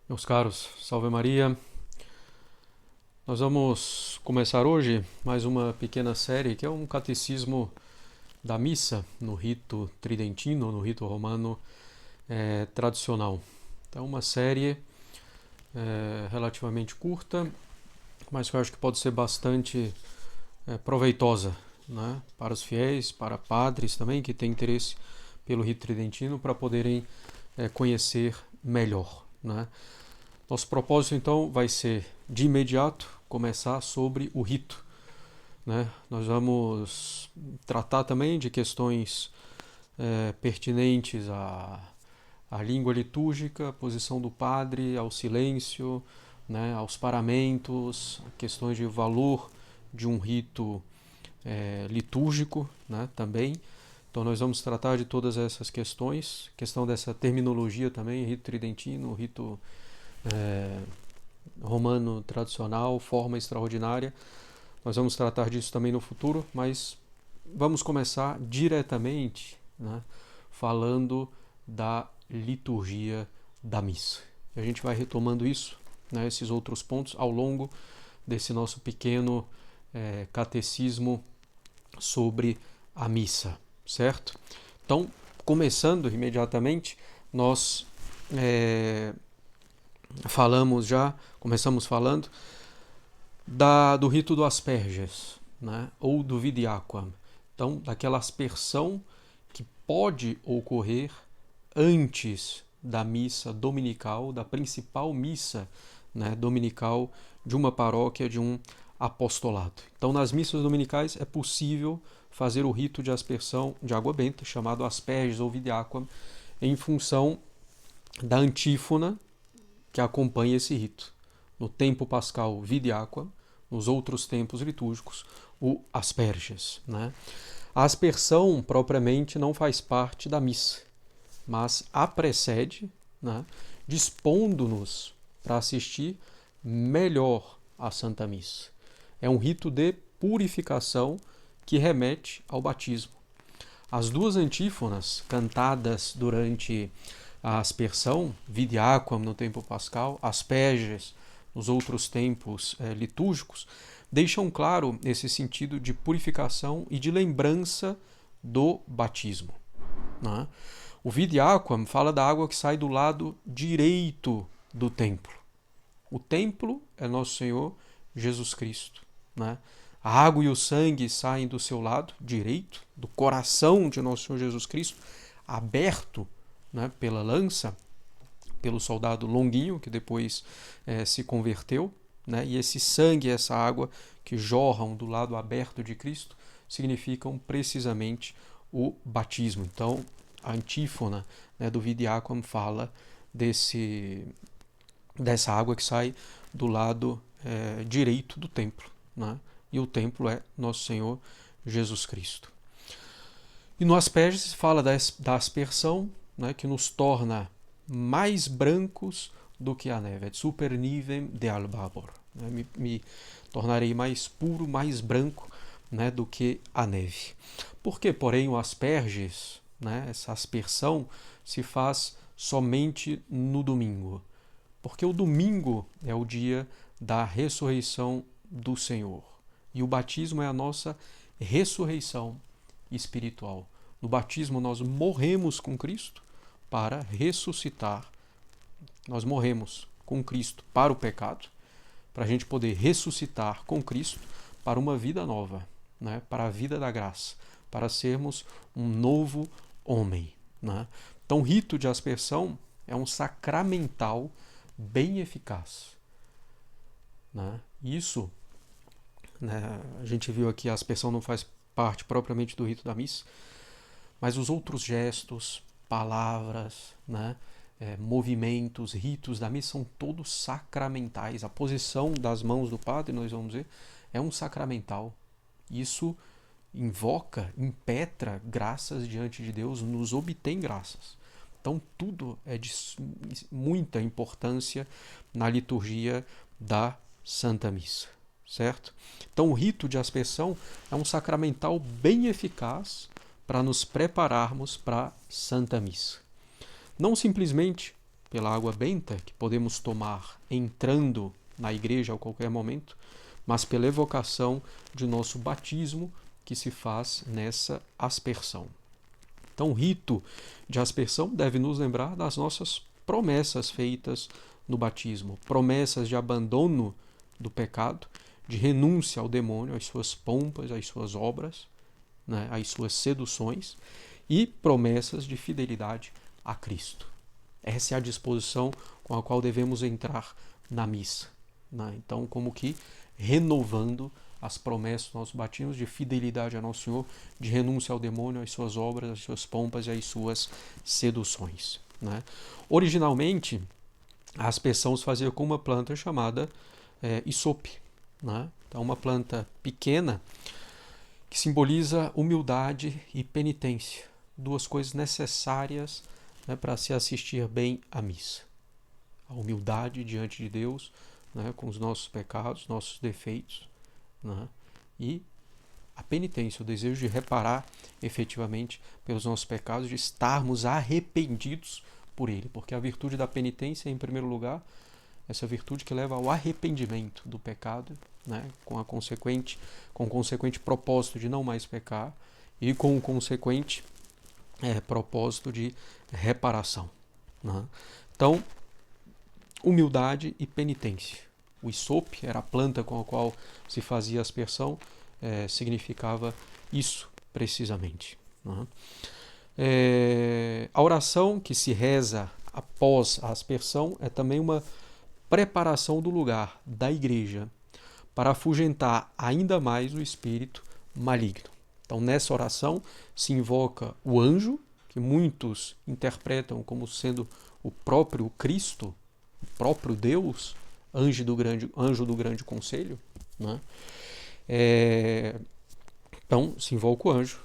Meus caros, salve Maria. Nós vamos começar hoje mais uma pequena série que é um catecismo da missa no rito tridentino, no rito romano tradicional. Então, uma série relativamente curta, mas que eu acho que pode ser bastante proveitosa, né, para os fiéis, para padres também que têm interesse pelo rito tridentino para poderem conhecer melhor, né? Nosso propósito, então, vai ser, de imediato, começar sobre o rito, né? Nós vamos tratar também de questões pertinentes à língua litúrgica, à posição do padre, ao silêncio, né? Aos paramentos, questões de valor de um rito litúrgico, né? Também. Então, nós vamos tratar de todas essas questões, questão dessa terminologia também, rito tridentino, rito romano tradicional, forma extraordinária. Nós vamos tratar disso também no futuro, mas vamos começar diretamente, né, falando da liturgia da missa. E a gente vai retomando isso, né, esses outros pontos, ao longo desse nosso pequeno catecismo sobre a missa, certo? Então, começando imediatamente, nós começamos falando do rito do asperges, né? Ou do vidiaquam. Então, daquela aspersão que pode ocorrer antes da missa dominical, da principal missa, né, dominical de uma paróquia, de um apostolado. Então, nas missas dominicais é possível fazer o rito de aspersão de água benta, chamado asperges ou vidiaquam, em função da antífona que acompanha esse rito. No tempo pascal, vidiaquam, nos outros tempos litúrgicos, o asperges, né? A aspersão, propriamente, não faz parte da missa, mas a precede, né, dispondo-nos para assistir melhor à Santa Missa. É um rito de purificação que remete ao batismo. As duas antífonas cantadas durante a aspersão, vidiaquam no tempo pascal, asperges nos outros tempos litúrgicos, deixam claro esse sentido de purificação e de lembrança do batismo, né? O vidiaquam fala da água que sai do lado direito do templo. O templo é Nosso Senhor Jesus Cristo, né? A água e o sangue saem do seu lado direito, do coração de Nosso Senhor Jesus Cristo, aberto, né, pela lança, pelo soldado Longuinho, que depois se converteu, né? E esse sangue, essa água que jorram do lado aberto de Cristo, significam precisamente o batismo. Então, a antífona, né, do vidiaquam fala dessa água que sai do lado direito do templo, né? E o templo é Nosso Senhor Jesus Cristo. E no asperges se fala da aspersão, né, que nos torna mais brancos do que a neve. Et super nivem de albabor. Me tornarei mais puro, mais branco, né, do que a neve. Por que, porém, o asperges, né, essa aspersão, se faz somente no domingo? Porque o domingo é o dia da ressurreição do Senhor. E o batismo é a nossa ressurreição espiritual. No batismo nós morremos com Cristo para ressuscitar. Nós morremos com Cristo para o pecado, para a gente poder ressuscitar com Cristo para uma vida nova, né? Para a vida da graça, para sermos um novo homem, né? Então, o rito de aspersão é um sacramental bem eficaz, né? Isso, né, a gente viu aqui, a aspersão não faz parte propriamente do rito da missa, mas os outros gestos, palavras, né, movimentos, ritos da missa são todos sacramentais. A posição das mãos do padre, nós vamos ver, é um sacramental. Isso invoca, impetra graças diante de Deus, nos obtém graças. Então tudo é de muita importância na liturgia da Santa Missa, certo? Então o rito de aspersão é um sacramental bem eficaz para nos prepararmos para a Santa Missa. Não simplesmente pela água benta, que podemos tomar entrando na igreja a qualquer momento, mas pela evocação de nosso batismo, que se faz nessa aspersão. Então, o rito de aspersão deve nos lembrar das nossas promessas feitas no batismo, promessas de abandono do pecado, de renúncia ao demônio, às suas pompas, às suas obras, né, às suas seduções, e promessas de fidelidade a Cristo. Essa é a disposição com a qual devemos entrar na missa, né? Então, como que renovando as promessas do nosso batismo de fidelidade a Nosso Senhor, de renúncia ao demônio, às suas obras, às suas pompas e às suas seduções, né? Originalmente, a aspersão se fazia com uma planta chamada isope, né? Então, uma planta pequena que simboliza humildade e penitência, duas coisas necessárias, né, para se assistir bem à missa. A humildade diante de Deus, né, com os nossos pecados, nossos defeitos, né, e a penitência, o desejo de reparar efetivamente pelos nossos pecados, de estarmos arrependidos por ele, porque a virtude da penitência, em primeiro lugar, essa virtude que leva ao arrependimento do pecado, né, com o consequente propósito de não mais pecar e com o consequente propósito de reparação, né? Então, humildade e penitência. O isope era a planta com a qual se fazia a aspersão, significava isso precisamente, né? A oração que se reza após a aspersão é também uma preparação do lugar, da igreja, para afugentar ainda mais o espírito maligno. Então, nessa oração se invoca o anjo, que muitos interpretam como sendo o próprio Cristo, o próprio Deus, anjo do grande conselho, né? Então, se invoca o anjo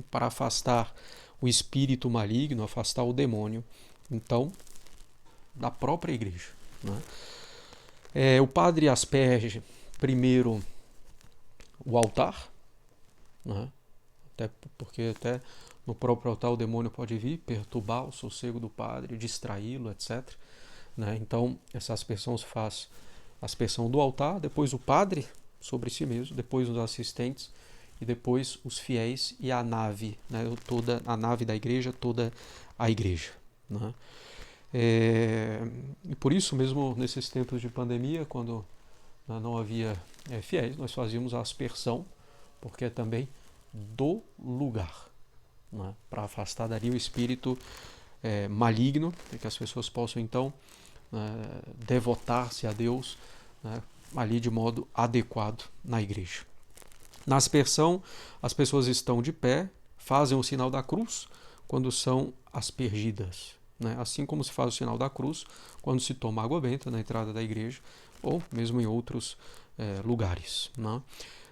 para afastar o espírito maligno, afastar o demônio, então, da própria igreja, né? O padre asperge primeiro o altar, né? Porque até no próprio altar o demônio pode vir perturbar o sossego do padre, distraí-lo, etc., né? Então, essa aspersão se faz a aspersão do altar, depois o padre sobre si mesmo, depois os assistentes e depois os fiéis e a nave, né? Toda a nave da igreja, toda a igreja, né? E por isso mesmo, nesses tempos de pandemia, quando não havia fiéis, nós fazíamos a aspersão, porque é também do lugar, né? Para afastar dali o espírito maligno, para que as pessoas possam então devotar-se a Deus, né, ali de modo adequado na igreja. Na aspersão, as pessoas estão de pé, fazem o sinal da cruz quando são aspergidas, né? Assim como se faz o sinal da cruz quando se toma água benta na entrada da igreja ou mesmo em outros lugares, né?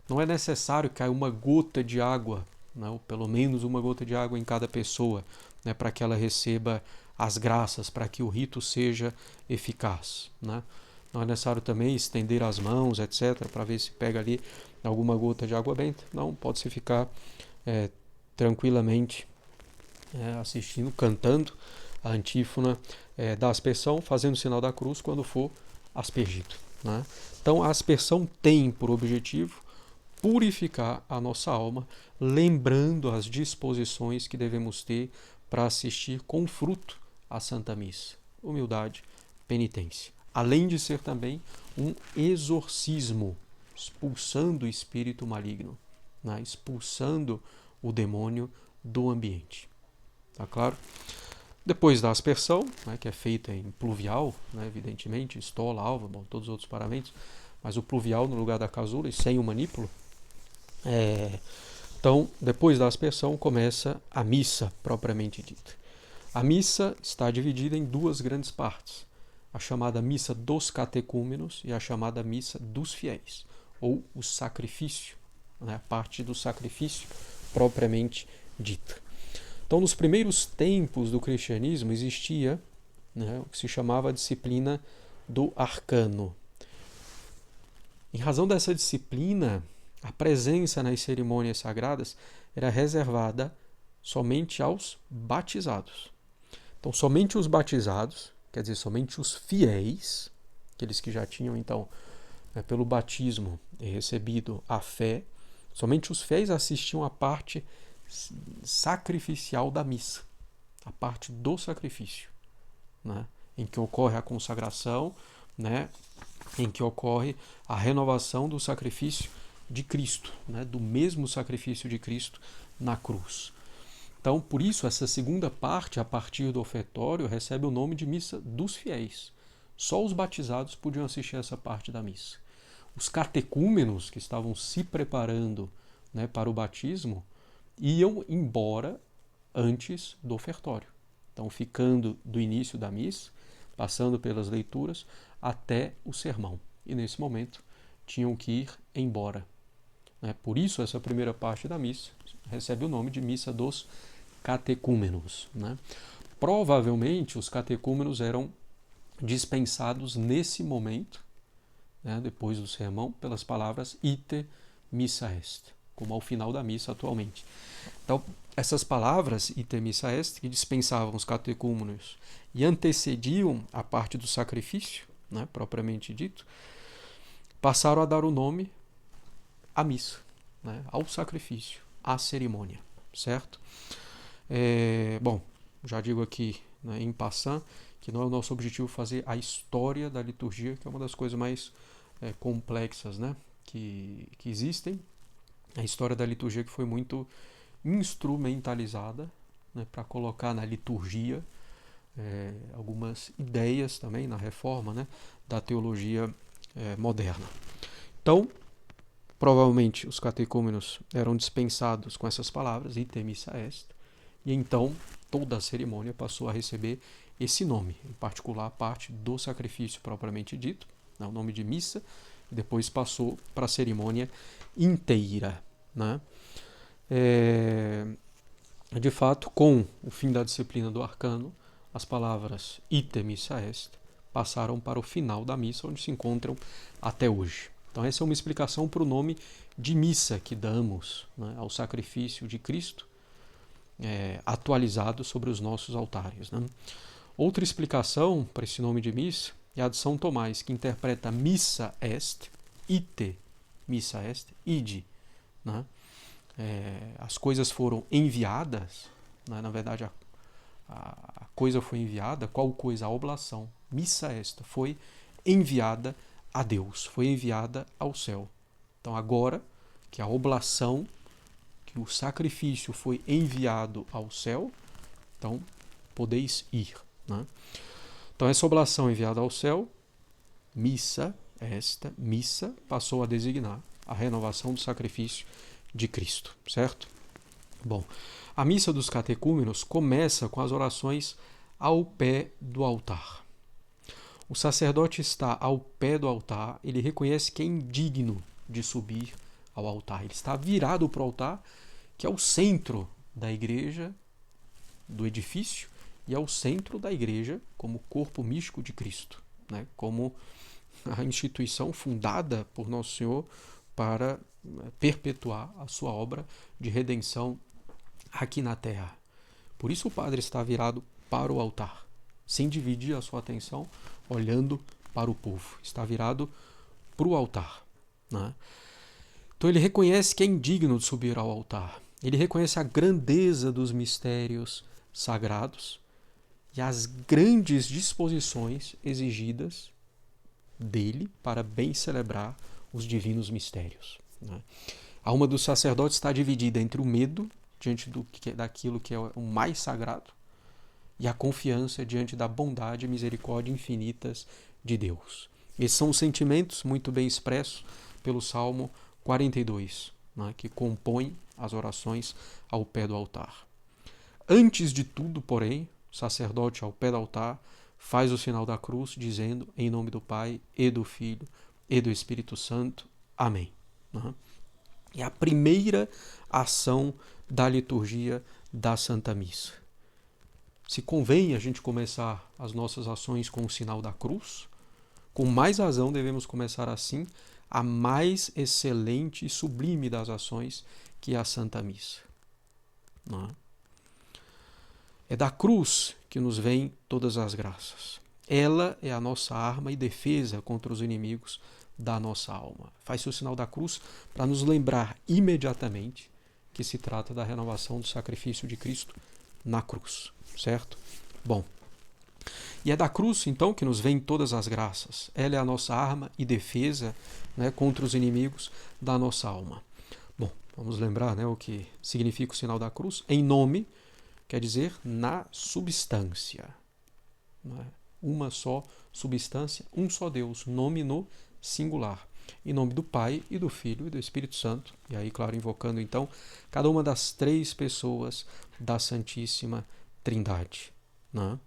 Não é necessário que caia uma gota de água, né, ou pelo menos uma gota de água em cada pessoa, né, para que ela receba as graças, para que o rito seja eficaz, né? Não é necessário também estender as mãos, etc., para ver se pega ali alguma gota de água benta. Não, pode-se ficar tranquilamente assistindo, cantando a antífona da aspersão, fazendo o sinal da cruz quando for aspergido, né? Então, a aspersão tem por objetivo purificar a nossa alma, lembrando as disposições que devemos ter para assistir com fruto à Santa Missa. Humildade, penitência. Além de ser também um exorcismo, expulsando o espírito maligno, né? Expulsando o demônio do ambiente. Tá claro? Depois da aspersão, né, que é feita em pluvial, né, evidentemente, estola, alva, bom, todos os outros paramentos, mas o pluvial no lugar da casula e sem o manípulo. Então, depois da aspersão, começa a missa propriamente dita. A missa está dividida em duas grandes partes: a chamada missa dos catecúmenos e a chamada missa dos fiéis, ou o sacrifício, né, a parte do sacrifício propriamente dita. Então, nos primeiros tempos do cristianismo existia, né, o que se chamava a disciplina do arcano. Em razão dessa disciplina, a presença nas cerimônias sagradas era reservada somente aos batizados. Então, somente os batizados, quer dizer, somente os fiéis, aqueles que já tinham, então, pelo batismo recebido a fé, somente os fiéis assistiam à parte sacrificial da missa, a parte do sacrifício, né? Em que ocorre a consagração, né? Em que ocorre a renovação do sacrifício de Cristo, né? Do mesmo sacrifício de Cristo na cruz. Então, por isso, essa segunda parte, a partir do ofertório, recebe o nome de missa dos fiéis. Só os batizados podiam assistir a essa parte da missa. Os catecúmenos, que estavam se preparando, né, para o batismo, iam embora antes do ofertório. Então, ficando do início da missa, passando pelas leituras, até o sermão. E nesse momento, tinham que ir embora. Por isso, essa primeira parte da missa recebe o nome de missa dos catecúmenos. Provavelmente, os catecúmenos eram dispensados nesse momento, depois do sermão, pelas palavras ite missa est, como ao final da missa atualmente. Então, essas palavras ite missa est, que dispensavam os catecúmenos e antecediam a parte do sacrifício, propriamente dito, passaram a dar o nome à missa, ao sacrifício, à cerimônia, certo? Bom, já digo aqui, em passant, que não é o nosso objetivo fazer a história da liturgia, que é uma das coisas mais complexas, que existem. A história da liturgia que foi muito instrumentalizada, para colocar na liturgia algumas ideias também na reforma, da teologia moderna. Então, provavelmente os catecúmenos eram dispensados com essas palavras, ite missa est, e então toda a cerimônia passou a receber esse nome, em particular a parte do sacrifício propriamente dito, o nome de missa, e depois passou para a cerimônia inteira. De fato, com o fim da disciplina do arcano, as palavras ite missa est passaram para o final da missa, onde se encontram até hoje. Então essa é uma explicação para o nome de missa que damos ao sacrifício de Cristo, atualizado sobre os nossos altares. Outra explicação para esse nome de missa é a de São Tomás, que interpreta missa est, ite missa est, ide. As coisas foram enviadas, na verdade a coisa foi enviada, qual coisa? A oblação. Missa esta foi enviada a Deus, foi enviada ao céu. Então agora que a oblação, que o sacrifício foi enviado ao céu, então podeis ir. Então essa oblação enviada ao céu, esta missa, passou a designar a renovação do sacrifício de Cristo, certo? Bom, a missa dos catecúmenos começa com as orações ao pé do altar. O sacerdote está ao pé do altar, ele reconhece que é indigno de subir ao altar. Ele está virado para o altar, que é o centro da igreja, do edifício, e é o centro da igreja como corpo místico de Cristo, como a instituição fundada por Nosso Senhor para perpetuar a sua obra de redenção aqui na terra. Por isso o padre está virado para o altar, sem dividir a sua atenção, olhando para o povo. Está virado para o altar. Então ele reconhece que é indigno de subir ao altar. Ele reconhece a grandeza dos mistérios sagrados e as grandes disposições exigidas dele para bem celebrar os divinos mistérios. A alma do sacerdote está dividida entre o medo diante daquilo que é o mais sagrado e a confiança diante da bondade e misericórdia infinitas de Deus. Esses são os sentimentos muito bem expressos pelo Salmo 42, que compõe as orações ao pé do altar. Antes de tudo, porém, o sacerdote ao pé do altar faz o sinal da cruz, dizendo, em nome do Pai, e do Filho, e do Espírito Santo. Amém. É a primeira ação da liturgia da Santa Missa. Se convém a gente começar as nossas ações com o sinal da cruz, com mais razão devemos começar assim a mais excelente e sublime das ações, que é a Santa Missa. É da cruz que nos vêm todas as graças. Ela é a nossa arma e defesa contra os inimigos da nossa alma. Faz-se o sinal da cruz para nos lembrar imediatamente que se trata da renovação do sacrifício de Cristo na cruz, certo? Bom, e é da cruz, então, que nos vêm todas as graças. Ela é a nossa arma e defesa, né, contra os inimigos da nossa alma. Bom, vamos lembrar, né, o que significa o sinal da cruz. Em nome quer dizer na substância. Né? Uma só substância, um só Deus, nome no singular. Em nome do Pai e do Filho e do Espírito Santo. E aí, claro, invocando então cada uma das três pessoas da Santíssima Trindade. Né?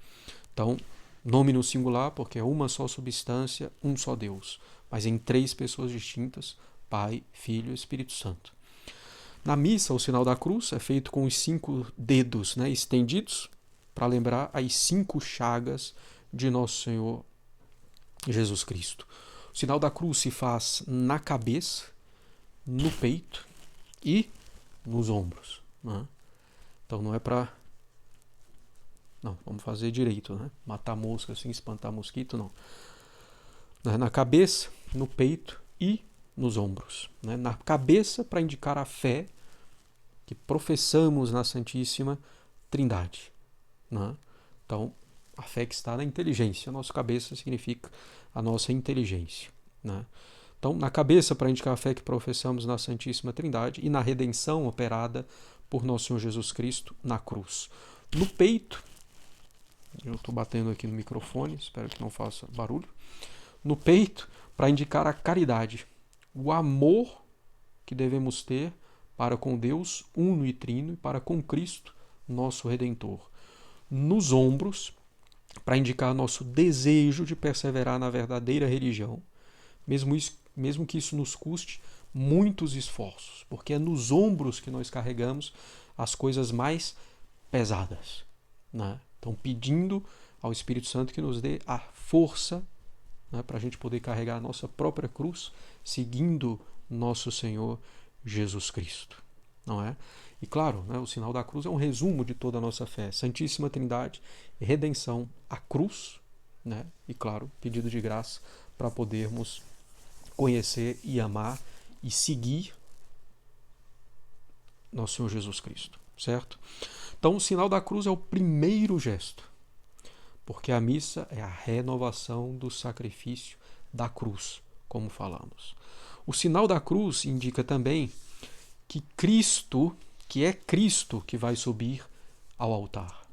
Então, nome no singular, porque é uma só substância, um só Deus. Mas em três pessoas distintas, Pai, Filho e Espírito Santo. Na missa, o sinal da cruz é feito com os 5 dedos, né, estendidos, para lembrar as 5 chagas de Nosso Senhor Jesus Cristo. O sinal da cruz se faz na cabeça, no peito e nos ombros. Né? Então não é para... Não, vamos fazer direito, né? Matar mosca assim, espantar mosquito, não. Na cabeça, no peito e nos ombros. Né? Na cabeça, para indicar a fé que professamos na Santíssima Trindade. Né? Então, a fé que está na inteligência. A nossa cabeça significa a nossa inteligência. Né? Então, na cabeça, para indicar a fé que professamos na Santíssima Trindade e na redenção operada por nosso Senhor Jesus Cristo na cruz. No peito, eu estou batendo aqui no microfone, espero que não faça barulho. No peito, para indicar a caridade, o amor que devemos ter para com Deus, uno e trino, e para com Cristo, nosso Redentor. Nos ombros, para indicar nosso desejo de perseverar na verdadeira religião, mesmo que isso nos custe muitos esforços, porque é nos ombros que nós carregamos as coisas mais pesadas. Né? Então, pedindo ao Espírito Santo que nos dê a força, né, para a gente poder carregar a nossa própria cruz, seguindo nosso Senhor Jesus Cristo. Não é? E claro, né, o sinal da cruz é um resumo de toda a nossa fé. Santíssima Trindade, redenção, a cruz, né, e claro, pedido de graça para podermos conhecer e amar e seguir nosso Senhor Jesus Cristo. Certo? Então, o sinal da cruz é o primeiro gesto, porque a missa é a renovação do sacrifício da cruz, como falamos. O sinal da cruz indica também que é Cristo que vai subir ao altar,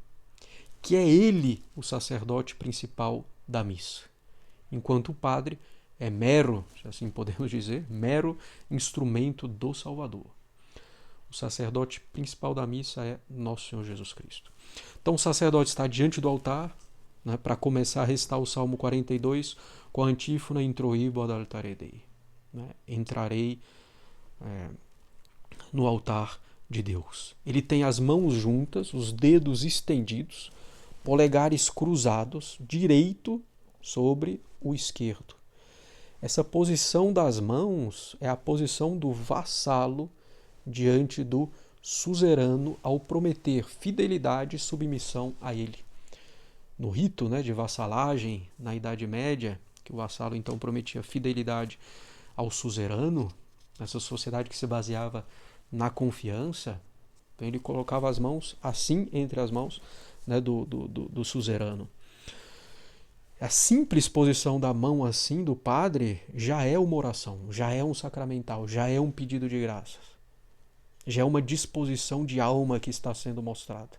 que é Ele o sacerdote principal da missa, enquanto o padre é mero, se assim podemos dizer, mero instrumento do Salvador. O sacerdote principal da missa é Nosso Senhor Jesus Cristo. Então o sacerdote está diante do altar, né, para começar a recitar o Salmo 42 com a antífona Introibo ad altare Dei. Né? Entrarei no altar de Deus. Ele tem as mãos juntas, os dedos estendidos, polegares cruzados, direito sobre o esquerdo. Essa posição das mãos é a posição do vassalo diante do suzerano ao prometer fidelidade e submissão a ele. No rito, né, de vassalagem na Idade Média, que o vassalo então prometia fidelidade ao suzerano, nessa sociedade que se baseava na confiança, então ele colocava as mãos assim entre as mãos, né, do suzerano. A simples posição da mão assim do padre já é uma oração, já é um sacramental, já é um pedido de graças. Já é uma disposição de alma que está sendo mostrada.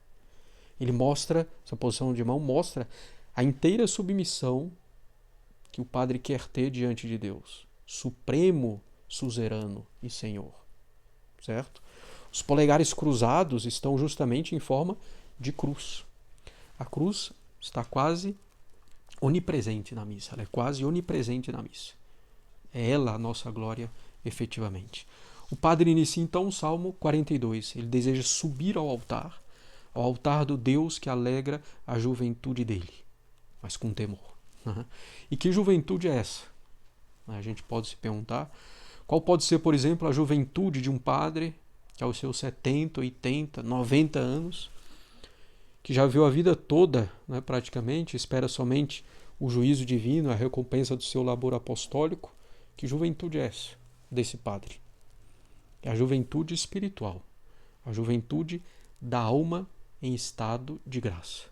Ele mostra, essa posição de mão mostra a inteira submissão que o padre quer ter diante de Deus, supremo, suzerano e Senhor. Certo? Os polegares cruzados estão justamente em forma de cruz. A cruz está quase onipresente na missa, ela é quase onipresente na missa. É ela a nossa glória efetivamente. O padre inicia então o Salmo 42. Ele deseja subir ao altar do Deus que alegra a juventude dele, mas com temor. E que juventude é essa? A gente pode se perguntar qual pode ser, por exemplo, a juventude de um padre que aos seus 70, 80, 90 anos que já viu a vida toda, né, praticamente, espera somente o juízo divino, a recompensa do seu labor apostólico. Que juventude é essa desse padre? É a juventude espiritual, a juventude da alma em estado de graça.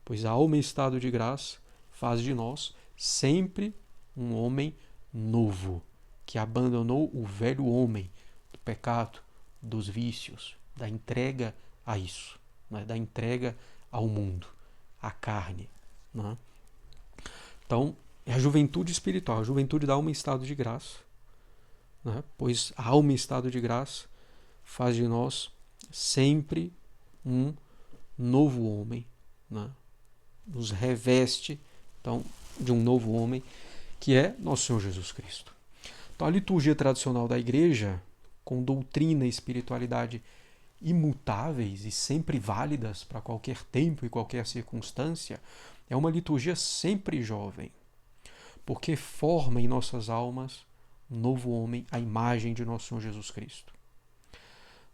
Pois a alma em estado de graça faz de nós sempre um homem novo, que abandonou o velho homem do pecado, dos vícios, da entrega a isso, né? Da entrega ao mundo, à carne. Né? Então, é a juventude espiritual, a juventude da alma em estado de graça, né? Pois a alma em estado de graça faz de nós sempre um novo homem, né? Nos reveste, então, de um novo homem, que é nosso Senhor Jesus Cristo. Então, a liturgia tradicional da Igreja, com doutrina e espiritualidade imutáveis e sempre válidas para qualquer tempo e qualquer circunstância, é uma liturgia sempre jovem, porque forma em nossas almas um novo homem, à imagem de nosso Senhor Jesus Cristo.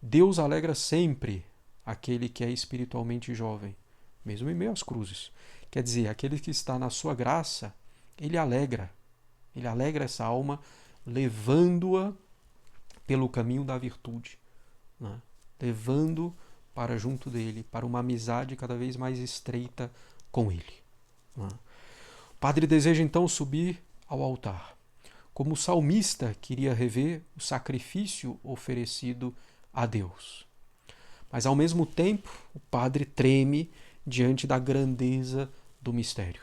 Deus alegra sempre aquele que é espiritualmente jovem, mesmo em meio às cruzes. Quer dizer, aquele que está na sua graça, ele alegra essa alma, levando-a pelo caminho da virtude, né? Levando para junto dele, para uma amizade cada vez mais estreita com ele. Né? O padre deseja então subir ao altar, como o salmista queria rever o sacrifício oferecido a Deus. Mas ao mesmo tempo, o padre treme diante da grandeza do mistério.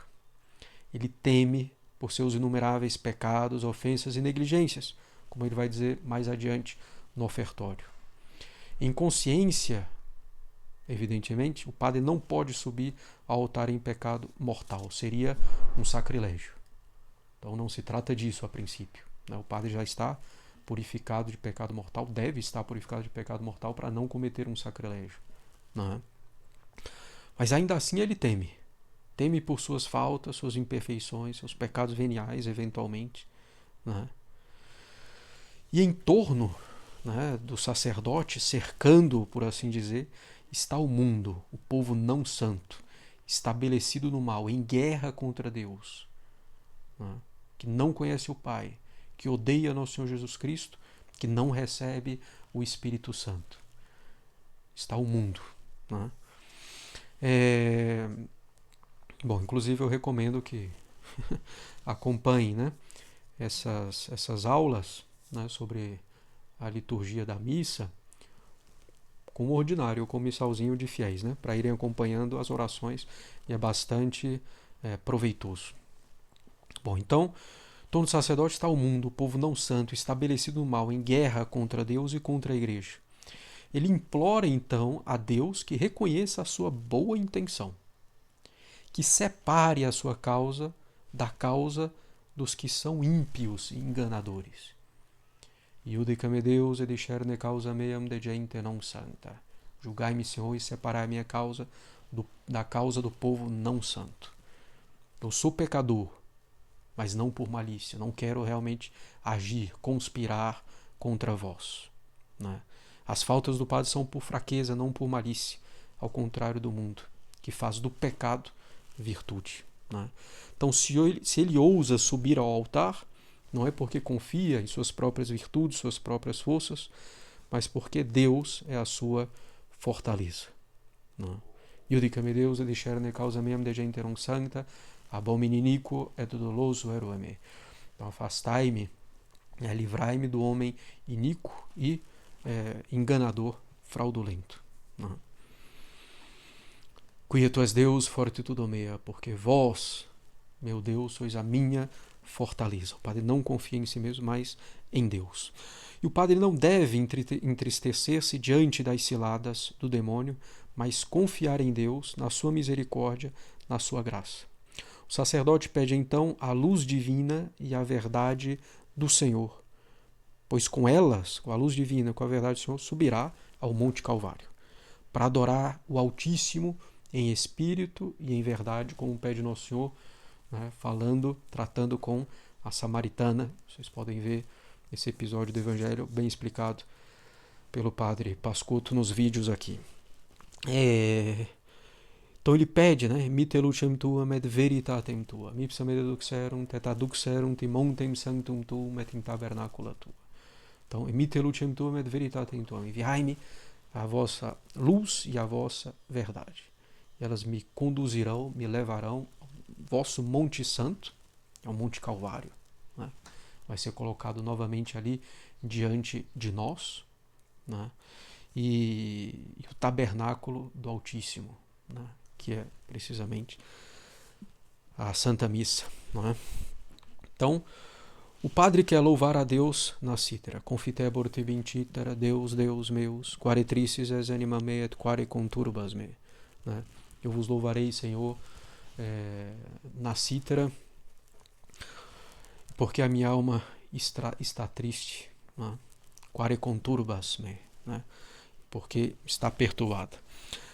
Ele teme por seus inumeráveis pecados, ofensas e negligências, como ele vai dizer mais adiante no ofertório. Em consciência, evidentemente, o padre não pode subir ao altar em pecado mortal. Seria um sacrilégio. Então não se trata disso a princípio. O padre já está purificado de pecado mortal, deve estar purificado de pecado mortal para não cometer um sacrilégio. Não é? Mas ainda assim ele teme. Teme por suas faltas, suas imperfeições, seus pecados veniais, eventualmente. Não é? E em torno, né, do sacerdote, cercando, por assim dizer, está o mundo, o povo não santo, estabelecido no mal, em guerra contra Deus, né, que não conhece o Pai, que odeia nosso Senhor Jesus Cristo, que não recebe o Espírito Santo. Está o mundo. Né? Bom, inclusive eu recomendo que acompanhem, né, essas aulas, né, sobre a liturgia da missa com o ordinário, com o missalzinho de fiéis, né, para irem acompanhando as orações, e é bastante proveitoso. Bom, então, em torno do sacerdote está o mundo, o povo não santo, estabelecido no mal, em guerra contra Deus e contra a igreja. Ele implora então a Deus que reconheça a sua boa intenção, que separe a sua causa da causa dos que são ímpios e enganadores. Iudicame Deus e discerne causa meam de gente não santa. Julgai-me, Senhor, e separai a minha causa da causa do povo não santo. Eu sou pecador, mas não por malícia. Não quero realmente agir, conspirar contra vós. Né? As faltas do padre são por fraqueza, não por malícia. Ao contrário do mundo, que faz do pecado virtude. Né? Então, se ele ousa subir ao altar, não é porque confia em suas próprias virtudes, suas próprias forças, mas porque Deus é a sua fortaleza. Iudicame Deus e discerne causa meam de gente non sancta, abomini iniquo et doloso ero me. Então afastai-me, livrai-me do homem iníquo e enganador, fraudulento. Quia tu és Deus, fortitudo mea, porque vós, meu Deus, sois a minha fortaleza. O padre não confia em si mesmo, mas em Deus. E o padre não deve entristecer-se diante das ciladas do demônio, mas confiar em Deus, na sua misericórdia, na sua graça. O sacerdote pede então a luz divina e a verdade do Senhor, pois com elas, com a luz divina, com a verdade do Senhor, subirá ao Monte Calvário, para adorar o Altíssimo em espírito e em verdade, como pede Nosso Senhor, né, tratando com a samaritana. Vocês podem ver esse episódio do Evangelho bem explicado pelo padre Pascotto nos vídeos aqui. Então ele pede, né? Mite lucem tuam et veritatem tua, ipsa me deduxerunt et adduxerunt in montem sanctum tuum et in tabernacula tua. Então, mite lucem tuam et veritatem tuam, enviai-me a vossa luz e a vossa verdade. E elas me conduzirão, me levarão ao vosso Monte Santo, ao Monte Calvário, né? Vai ser colocado novamente ali diante de nós, né? E o tabernáculo do Altíssimo, né? Que é precisamente a Santa Missa, não é? Então, o padre quer louvar a Deus na cítara. Confitebor te vincitera, Deus, Deus meus, quare tristis es anima mea et quare conturbas me. Né? Eu vos louvarei, Senhor, na cítara, porque a minha alma está triste. Né? Quare conturbas me. Né? Porque está perturbada.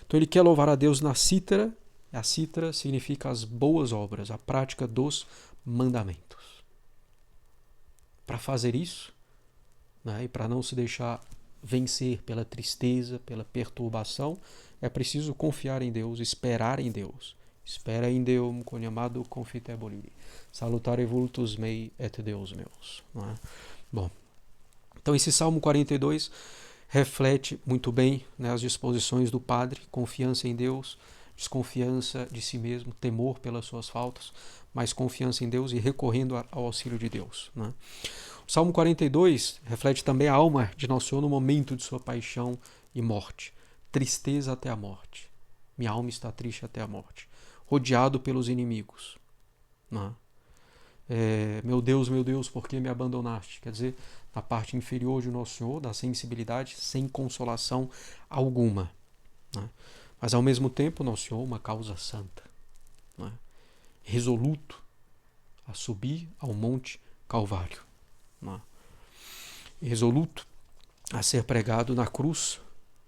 Então ele quer louvar a Deus na cítara. A cítara significa as boas obras, a prática dos mandamentos. Para fazer isso, né, e para não se deixar vencer pela tristeza, pela perturbação, é preciso confiar em Deus, esperar em Deus. Espera em Deum, coniamado confiteboliri. Salutare vultus mei et Deus meus. Não é? Bom, então esse Salmo 42 reflete muito bem, né, as disposições do padre, confiança em Deus, desconfiança de si mesmo, temor pelas suas faltas, mas confiança em Deus e recorrendo ao auxílio de Deus. Né? O Salmo 42 reflete também a alma de Nosso Senhor no momento de sua paixão e morte. Tristeza até a morte. Minha alma está triste até a morte. Rodeado pelos inimigos. Né? Meu Deus, por que me abandonaste? Quer dizer, na parte inferior de Nosso Senhor, da sensibilidade, sem consolação alguma. Né? Mas ao mesmo tempo, Nosso Senhor, uma causa santa. Né? Resoluto a subir ao Monte Calvário. Né? Resoluto a ser pregado na cruz,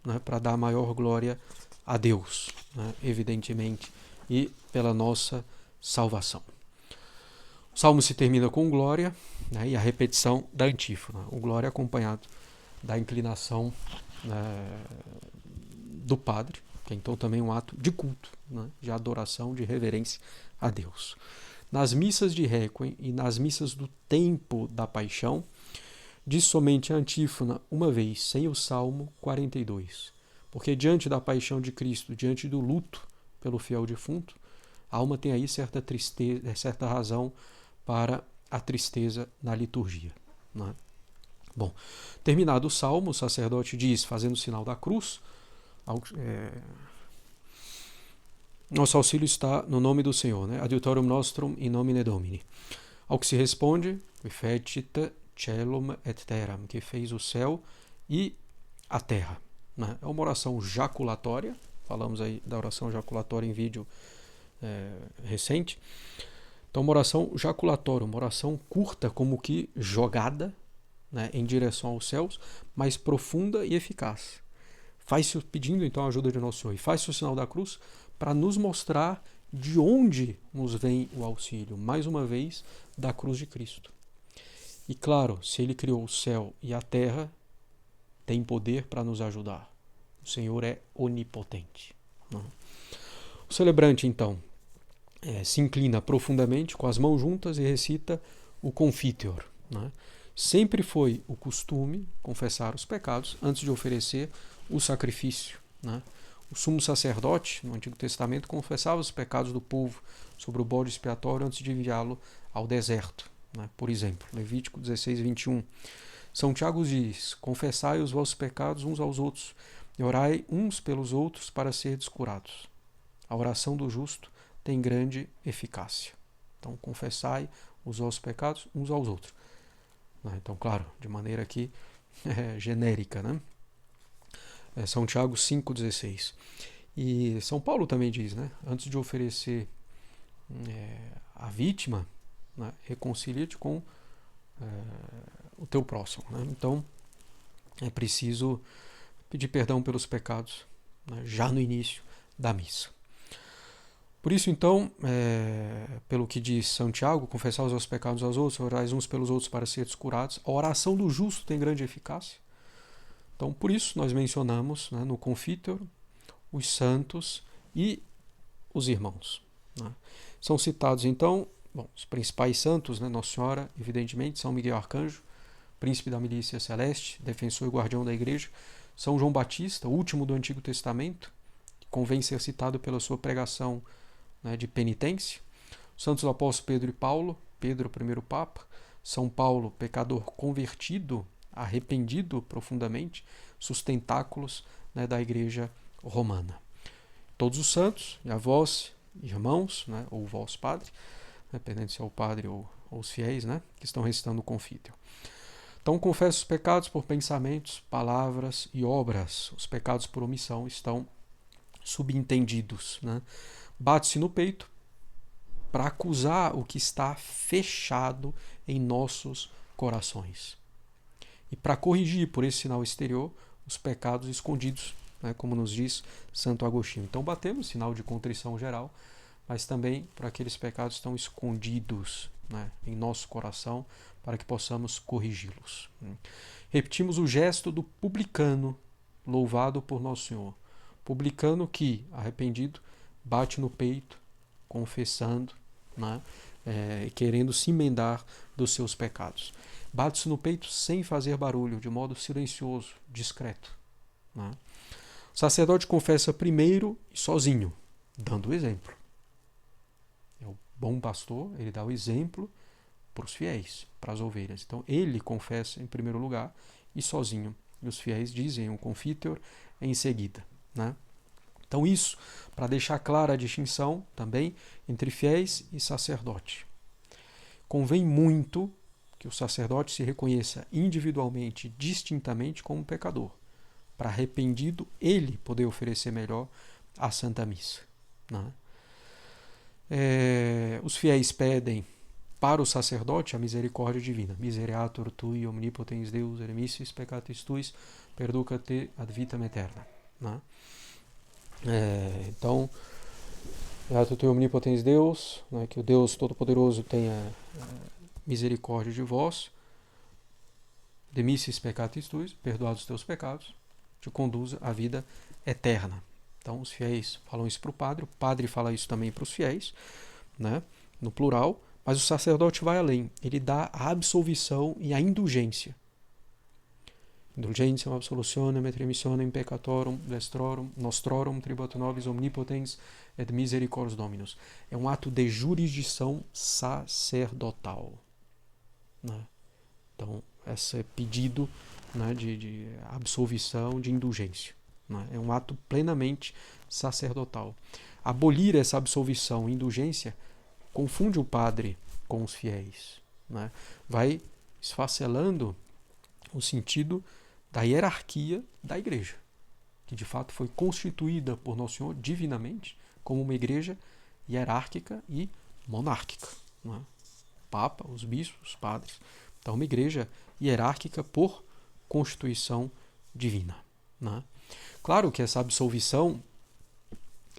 né, para dar maior glória a Deus, né, evidentemente, e pela nossa salvação. O salmo se termina com glória, né, e a repetição da antífona. O glória acompanhado da inclinação do padre, que é então também um ato de culto, né, de adoração, de reverência a Deus. Nas missas de Réquiem e nas missas do tempo da paixão, diz somente a antífona uma vez, sem o Salmo 42. Porque diante da paixão de Cristo, diante do luto pelo fiel defunto, a alma tem aí certa tristeza, certa razão para a tristeza na liturgia. Né? Bom, terminado o salmo, o sacerdote diz, fazendo o sinal da cruz, nosso auxílio está no nome do Senhor, né? Adiutorium nostrum in nomine Domini. Ao que se responde, fecit celum et terram, que fez o céu e a terra. Né? É uma oração jaculatória, falamos aí da oração jaculatória em vídeo recente. Então, uma oração jaculatória, uma oração curta, como que jogada, né, em direção aos céus, mas profunda e eficaz. Faz-se pedindo então a ajuda de Nosso Senhor e faz-se o sinal da cruz para nos mostrar de onde nos vem o auxílio, mais uma vez, da cruz de Cristo. E claro, se Ele criou o céu e a terra, tem poder para nos ajudar. O Senhor é onipotente. Não? O celebrante, então, se inclina profundamente com as mãos juntas e recita o Confiteor. Né? Sempre foi o costume confessar os pecados antes de oferecer o sacrifício. Né? O sumo sacerdote, no Antigo Testamento, confessava os pecados do povo sobre o bode expiatório antes de enviá-lo ao deserto. Né? Por exemplo, Levítico 16, 21. São Tiago diz, confessai os vossos pecados uns aos outros e orai uns pelos outros para serdes curados. A oração do justo tem grande eficácia. Então, confessai os vossos pecados uns aos outros. Então, claro, de maneira aqui genérica, né? São Tiago 5,16. E São Paulo também diz, né? Antes de oferecer a vítima, né, reconcilia-te com o teu próximo. Né? Então, é preciso pedir perdão pelos pecados, né, já no início da missa. Por isso, então, pelo que diz São Tiago, confessar os vossos pecados aos outros, orais uns pelos outros para seres curados, a oração do justo tem grande eficácia. Então, por isso, nós mencionamos, né, no Confiteor os santos e os irmãos. Né? São citados, então, os principais santos, né? Nossa Senhora, evidentemente, São Miguel Arcanjo, príncipe da milícia celeste, defensor e guardião da igreja, São João Batista, último do Antigo Testamento, que convém ser citado pela sua pregação, né, de penitência, os santos apóstolos Pedro e Paulo, Pedro, o primeiro Papa, São Paulo, pecador convertido, arrependido profundamente, sustentáculos, né, da igreja romana. Todos os santos, e a vós, irmãos, né, ou vós, padre, dependendo se é o padre ou os fiéis, né, que estão recitando o confítel. Então, confesso os pecados por pensamentos, palavras e obras. Os pecados por omissão estão subentendidos. Né? Bate-se no peito para acusar o que está fechado em nossos corações. E para corrigir por esse sinal exterior os pecados escondidos, né, como nos diz Santo Agostinho. Então, batemos sinal de contrição geral, mas também por aqueles pecados que estão escondidos, né, em nosso coração, para que possamos corrigi-los. Repetimos o gesto do publicano, louvado por Nosso Senhor. Publicano que, arrependido, bate no peito, confessando, né, querendo se emendar dos seus pecados. Bate-se no peito sem fazer barulho, de modo silencioso, discreto. Né? O sacerdote confessa primeiro e sozinho, dando o exemplo. É o bom pastor, ele dá o exemplo para os fiéis, para as ovelhas. Então, ele confessa em primeiro lugar e sozinho. E os fiéis dizem o confiteor em seguida. Né? Então, isso para deixar clara a distinção também entre fiéis e sacerdote. Convém muito que o sacerdote se reconheça individualmente, distintamente como pecador, para arrependido ele poder oferecer melhor a Santa Missa. Né? Os fiéis pedem para o sacerdote a misericórdia divina. Misereatur tui omnipotens Deus, eremissis peccatis tuis, perduca te ad vitam aeterna. Né? Então, Beato tui omnipotens Deus, né, que o Deus Todo-Poderoso tenha misericórdia de vós, demissis peccatis tuis, perdoados os teus pecados, te conduza à vida eterna. Então, os fiéis falam isso para o padre fala isso também para os fiéis, né, no plural, mas o sacerdote vai além, ele dá a absolvição e a indulgência. Indulgentiam absolutionem et remissionem peccatorum destrorum nostrorum tributo nobis omnipotens et misericors Dominus. É um ato de jurisdição sacerdotal. Né? Então, esse é pedido, né, de absolvição, de indulgência. Né? É um ato plenamente sacerdotal. Abolir essa absolvição e indulgência confunde o padre com os fiéis. Né? Vai esfacelando o sentido da hierarquia da igreja, que de fato foi constituída por Nosso Senhor divinamente como uma igreja hierárquica e monárquica. Não é? O Papa, os bispos, os padres. Então, uma igreja hierárquica por constituição divina. Não é? Claro que essa absolvição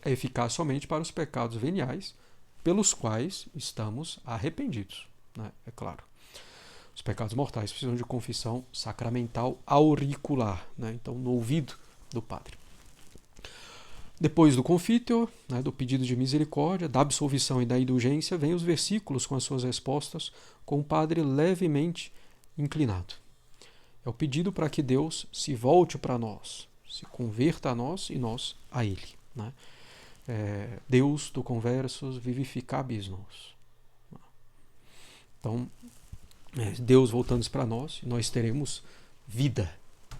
é eficaz somente para os pecados veniais pelos quais estamos arrependidos. Né? É claro. Os pecados mortais precisam de confissão sacramental auricular, né? Então no ouvido do padre. Depois do confiteor, né, do pedido de misericórdia, da absolvição e da indulgência, vem os versículos com as suas respostas, com o padre levemente inclinado. É o pedido para que Deus se volte para nós, se converta a nós e nós a Ele. Né? Deus do conversos vivificabis nos. Então, Deus voltando para nós, nós teremos vida.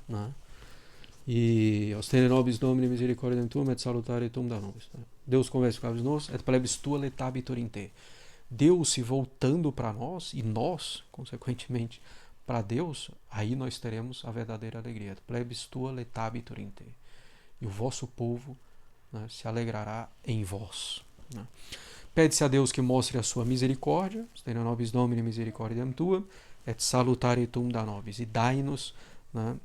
Né? E ostene nobis Domini misericordiam tuum et salutare tuum da nobis. Deus conversos nos et plebis tua letabitur in te. Deus se voltando para nós e nós, consequentemente, para Deus, aí nós teremos a verdadeira alegria. Plebis tua letabitur in te. E o vosso povo, né, se alegrará em vós. Né? Pede-se a Deus que mostre a sua misericórdia, ostene nobis Domini misericordiam tuam et salutare tuum da nobis. E dai-nos, né,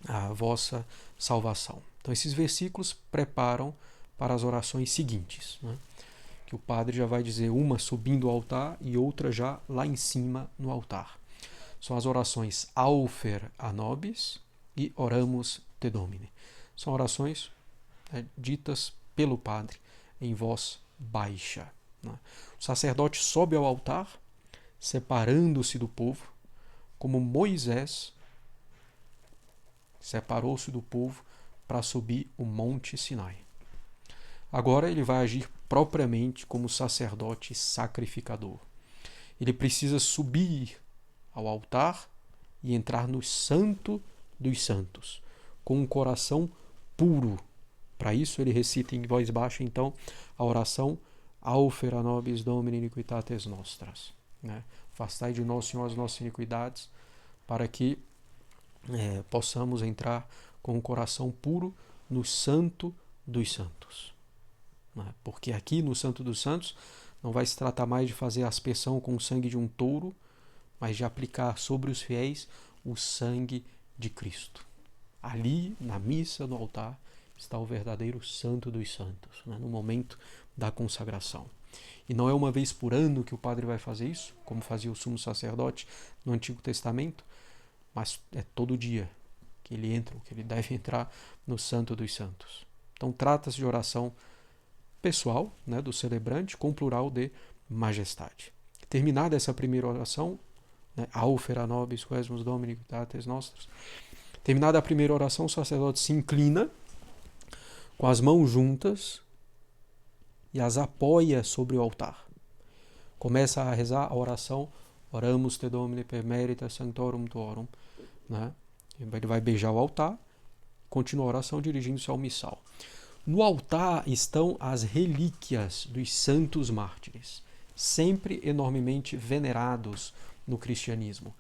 a vossa salvação. Então esses versículos preparam para as orações seguintes, né? Que o padre já vai dizer uma subindo ao altar e outra já lá em cima no altar. São as orações Aufer a nobis e Oramus te Domine. São orações ditas pelo padre em voz baixa. Né? O sacerdote sobe ao altar, separando-se do povo, como Moisés separou-se do povo para subir o Monte Sinai. Agora ele vai agir propriamente como sacerdote sacrificador. Ele precisa subir ao altar e entrar no Santo dos Santos, com um coração puro. Para isso ele recita em voz baixa, então, a oração Aufera nobis Domini iniquitates nostras. Né? Afastai de nós, Senhor, as nossas iniquidades, para que possamos entrar com um coração puro no Santo dos Santos. Né? Porque aqui no Santo dos Santos não vai se tratar mais de fazer a aspersão com o sangue de um touro, mas de aplicar sobre os fiéis o sangue de Cristo. Ali, na missa, no altar, está o verdadeiro Santo dos Santos, né? No momento da consagração. E não é uma vez por ano que o padre vai fazer isso, como fazia o sumo sacerdote no Antigo Testamento, mas é todo dia que ele entra, que ele deve entrar no Santo dos Santos. Então trata-se de oração pessoal, né, do celebrante, com plural de majestade. Terminada essa primeira oração, né, Aufera nobis quesumus Domini iniquitates nostras, terminada a primeira oração, o sacerdote se inclina com as mãos juntas e as apoia sobre o altar. Começa a rezar a oração Oramus te Domine per merita sanctorum tuorum. Né? Ele vai beijar o altar, continua a oração dirigindo-se ao missal. No altar estão as relíquias dos santos mártires, sempre enormemente venerados no cristianismo.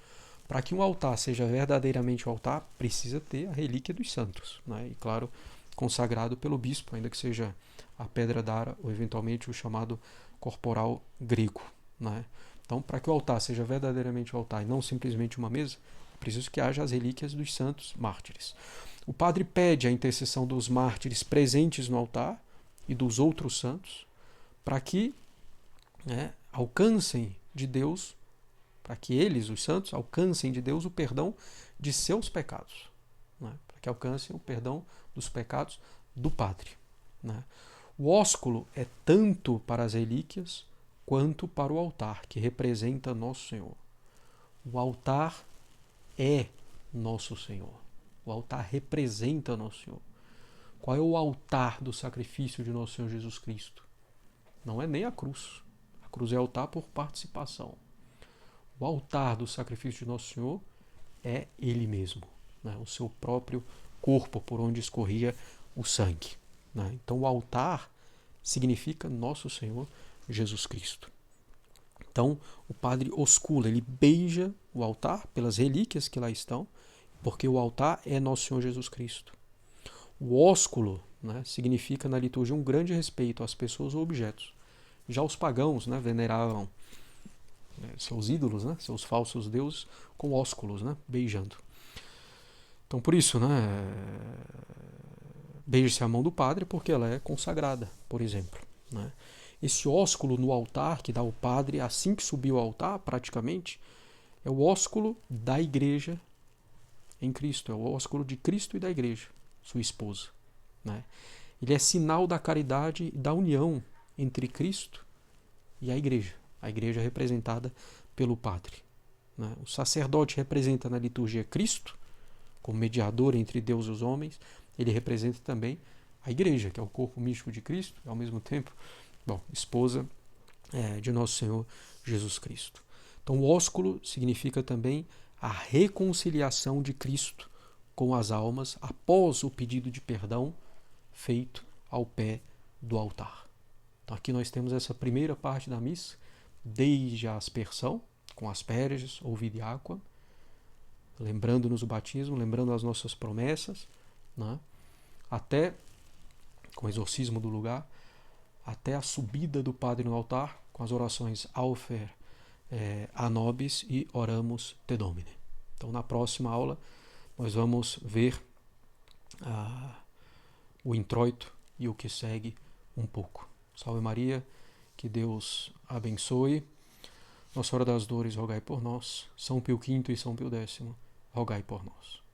Para que um altar seja verdadeiramente um altar, precisa ter a relíquia dos santos, né? E claro, consagrado pelo bispo, ainda que seja a pedra d'ara ou eventualmente o chamado corporal grego. Né? Então, para que o altar seja verdadeiramente um altar e não simplesmente uma mesa, é preciso que haja as relíquias dos santos mártires. O padre pede a intercessão dos mártires presentes no altar e dos outros santos para que alcancem de Deus, para que eles, os santos, alcancem de Deus o perdão de seus pecados. Né? Para que alcancem o perdão dos pecados do padre. Né? O ósculo é tanto para as relíquias quanto para o altar, que representa Nosso Senhor. O altar é Nosso Senhor. O altar representa Nosso Senhor. Qual é o altar do sacrifício de Nosso Senhor Jesus Cristo? Não é nem a cruz. A cruz é altar por participação. O altar do sacrifício de Nosso Senhor é Ele mesmo, né? O seu próprio corpo por onde escorria o sangue. Né? Então o altar significa Nosso Senhor Jesus Cristo. Então o padre oscula, ele beija o altar pelas relíquias que lá estão, porque o altar é Nosso Senhor Jesus Cristo. O ósculo, né, significa na liturgia um grande respeito às pessoas ou objetos. Já os pagãos, né, veneravam seus ídolos, né, seus falsos deuses, com ósculos, né, beijando. Então por isso, né, beija-se a mão do padre porque ela é consagrada, por exemplo. Né. Esse ósculo no altar que dá o padre assim que subiu ao altar, praticamente, é o ósculo da igreja em Cristo, é o ósculo de Cristo e da igreja, sua esposa. Né? Ele é sinal da caridade e da união entre Cristo e a igreja representada pelo padre. Né? O sacerdote representa na liturgia Cristo, como mediador entre Deus e os homens, ele representa também a igreja, que é o corpo místico de Cristo, e ao mesmo tempo, esposa de Nosso Senhor Jesus Cristo. Então o ósculo significa também a reconciliação de Cristo com as almas após o pedido de perdão feito ao pé do altar. Então aqui nós temos essa primeira parte da missa, desde a aspersão, com asperges ou vidiáqua, lembrando-nos o batismo, lembrando as nossas promessas, né? Até, com o exorcismo do lugar, até a subida do padre no altar, com as orações Aufer, a nobis e Oramus te Domine. Então na próxima aula nós vamos ver o introito e o que segue um pouco. Salve Maria, que Deus abençoe. Nossa Senhora das Dores, rogai por nós. São Pio V e São Pio X, rogai por nós.